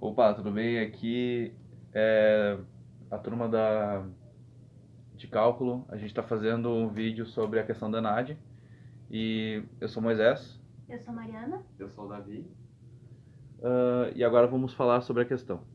Opa, tudo bem? Aqui a turma de cálculo. A gente está fazendo um vídeo sobre a questão da NAD. E eu sou Moisés. Eu sou Mariana. Eu sou o Davi. E agora vamos falar sobre a questão.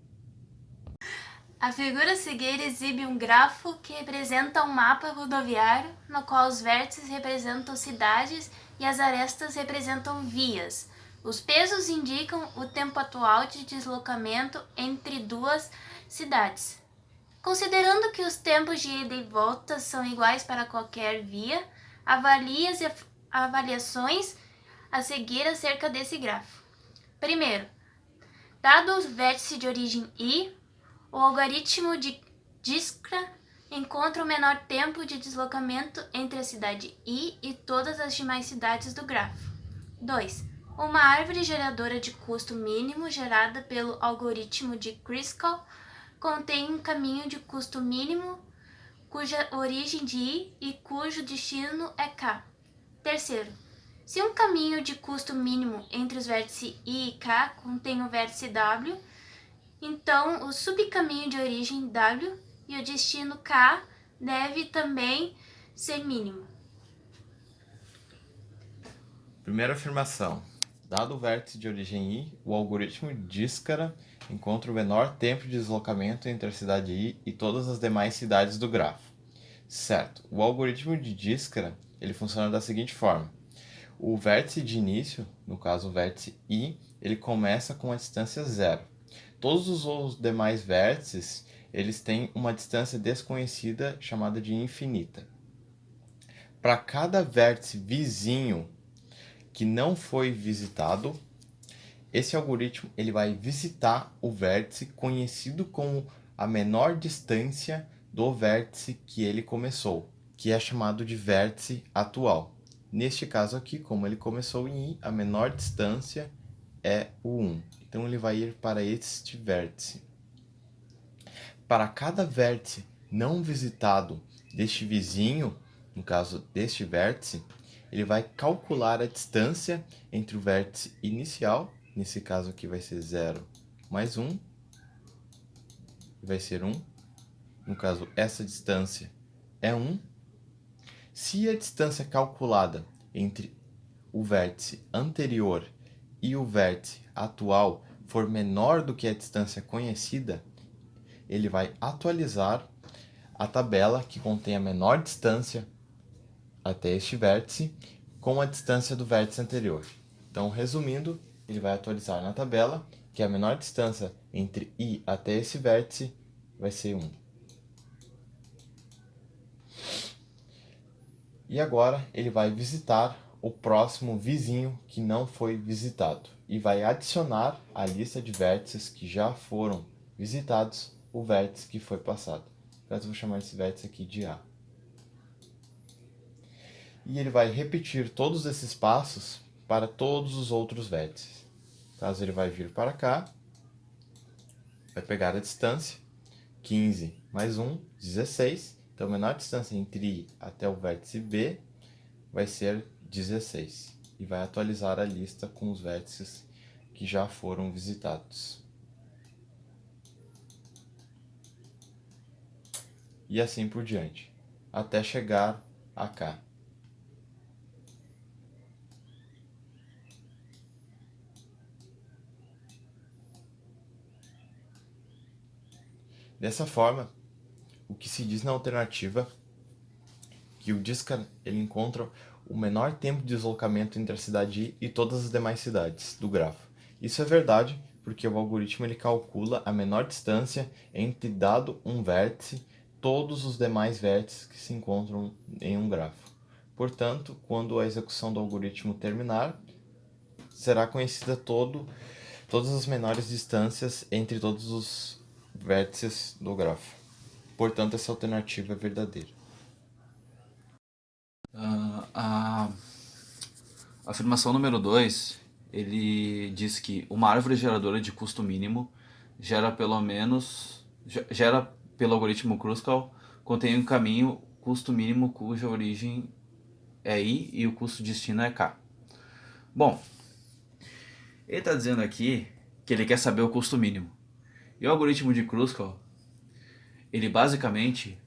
A figura a seguir exibe um grafo que representa um mapa rodoviário, no qual os vértices representam cidades e as arestas representam vias. Os pesos indicam o tempo atual de deslocamento entre duas cidades. Considerando que os tempos de ida e volta são iguais para qualquer via, avalie as avaliações a seguir acerca desse grafo. Primeiro, dado o vértice de origem I, o algoritmo de Dijkstra encontra o menor tempo de deslocamento entre a cidade I e todas as demais cidades do grafo. 2. Uma árvore geradora de custo mínimo gerada pelo algoritmo de Kruskal contém um caminho de custo mínimo cuja origem de I e cujo destino é K. Terceiro, se um caminho de custo mínimo entre os vértices I e K contém o vértice W, então o subcaminho de origem W e o destino K deve também ser mínimo. Primeira afirmação. Dado o vértice de origem I, o algoritmo Dijkstra encontra o menor tempo de deslocamento entre a cidade I e todas as demais cidades do grafo. Certo. O algoritmo de Dijkstra, ele funciona da seguinte forma. O vértice de início, no caso o vértice I, ele começa com a distância zero. Todos os demais vértices, eles têm uma distância desconhecida chamada de infinita. Para cada vértice vizinho que não foi visitado, esse algoritmo ele vai visitar o vértice conhecido como a menor distância do vértice que ele começou, que é chamado de vértice atual. Neste caso aqui, como ele começou em I, a menor distância é o 1. Então ele vai ir para este vértice. Para cada vértice não visitado deste vizinho, no caso deste vértice, ele vai calcular a distância entre o vértice inicial, nesse caso aqui vai ser 0 mais 1, vai ser 1. No caso, essa distância é 1. Se a distância calculada entre o vértice anterior e o vértice atual for menor do que a distância conhecida, ele vai atualizar a tabela que contém a menor distância até este vértice com a distância do vértice anterior. Então, resumindo, ele vai atualizar na tabela que a menor distância entre I até esse vértice vai ser 1. E agora ele vai visitar o próximo vizinho que não foi visitado e vai adicionar à lista de vértices que já foram visitados o vértice que foi passado. Então, eu vou chamar esse vértice aqui de A. E ele vai repetir todos esses passos para todos os outros vértices. Caso ele vai vir para cá, vai pegar a distância, 15 mais 1, 16. Então, a menor distância entre I até o vértice B vai ser 16. E vai atualizar a lista com os vértices que já foram visitados. E assim por diante, até chegar a K. Dessa forma, o que se diz na alternativa que o Dijkstra ele encontra o menor tempo de deslocamento entre a cidade I e todas as demais cidades do grafo. Isso é verdade porque o algoritmo ele calcula a menor distância entre dado um vértice todos os demais vértices que se encontram em um grafo. Portanto, quando a execução do algoritmo terminar, será conhecida todas as menores distâncias entre todos os vértices do grafo. Portanto, essa alternativa é verdadeira. A afirmação número 2, ele diz que uma árvore geradora de custo mínimo gera pelo algoritmo Kruskal, contém um caminho custo mínimo cuja origem é I e o custo destino é K. Bom, ele está dizendo aqui que ele quer saber o custo mínimo. E o algoritmo de Kruskal, ele basicamente,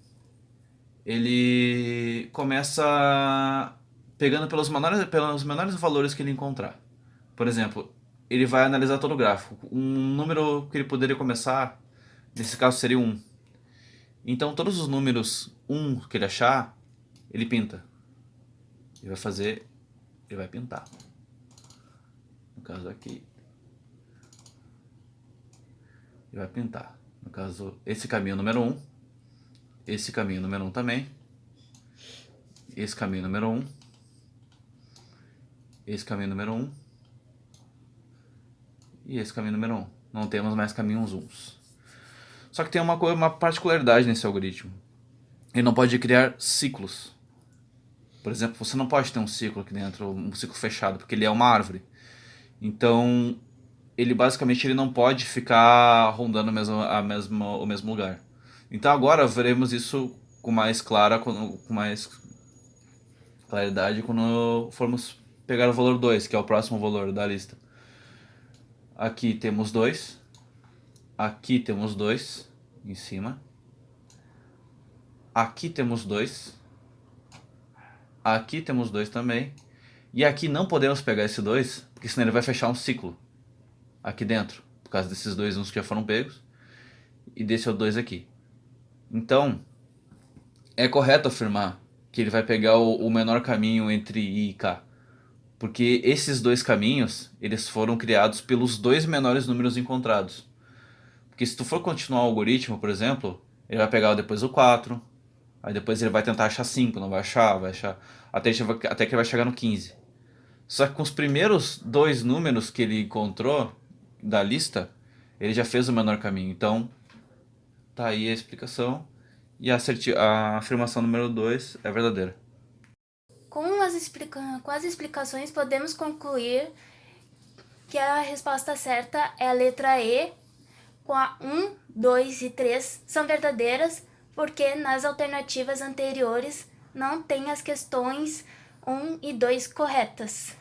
ele começa pegando pelos menores valores que ele encontrar. Por exemplo, ele vai analisar todo o gráfico. Um número que ele poderia começar, nesse caso seria 1. Então todos os números 1 que ele achar, ele pinta. Ele vai pintar. No caso aqui, ele vai pintar. No caso, esse caminho número 1, esse caminho número 1 também, esse caminho número 1, esse caminho número 1 e esse caminho número 1. Não temos mais caminhos 1. Só que tem uma particularidade nesse algoritmo. Ele não pode criar ciclos. Por exemplo, você não pode ter um ciclo aqui dentro, um ciclo fechado, porque ele é uma árvore. Então, ele basicamente ele não pode ficar rondando o mesmo lugar. Então agora veremos isso com mais claridade quando formos pegar o valor 2, que é o próximo valor da lista. Aqui temos 2. Aqui temos 2 em cima. Aqui temos 2. Aqui temos 2 também. E aqui não podemos pegar esse 2, porque senão ele vai fechar um ciclo aqui dentro, por causa desses dois uns que já foram pegos e desse outro 2 aqui. Então, é correto afirmar que ele vai pegar o menor caminho entre I e K, porque esses dois caminhos, eles foram criados pelos dois menores números encontrados. Porque se tu for continuar o algoritmo, por exemplo, ele vai pegar depois o 4, aí depois ele vai tentar achar 5, não vai achar, até que ele vai chegar no 15. Só que com os primeiros dois números que ele encontrou da lista, ele já fez o menor caminho. Então, tá aí a explicação. E a afirmação número 2 é verdadeira. Com as explicações, podemos concluir que a resposta certa é a letra E, com a 1, 2 e 3 são verdadeiras, porque nas alternativas anteriores não tem as questões 1 e 2 corretas.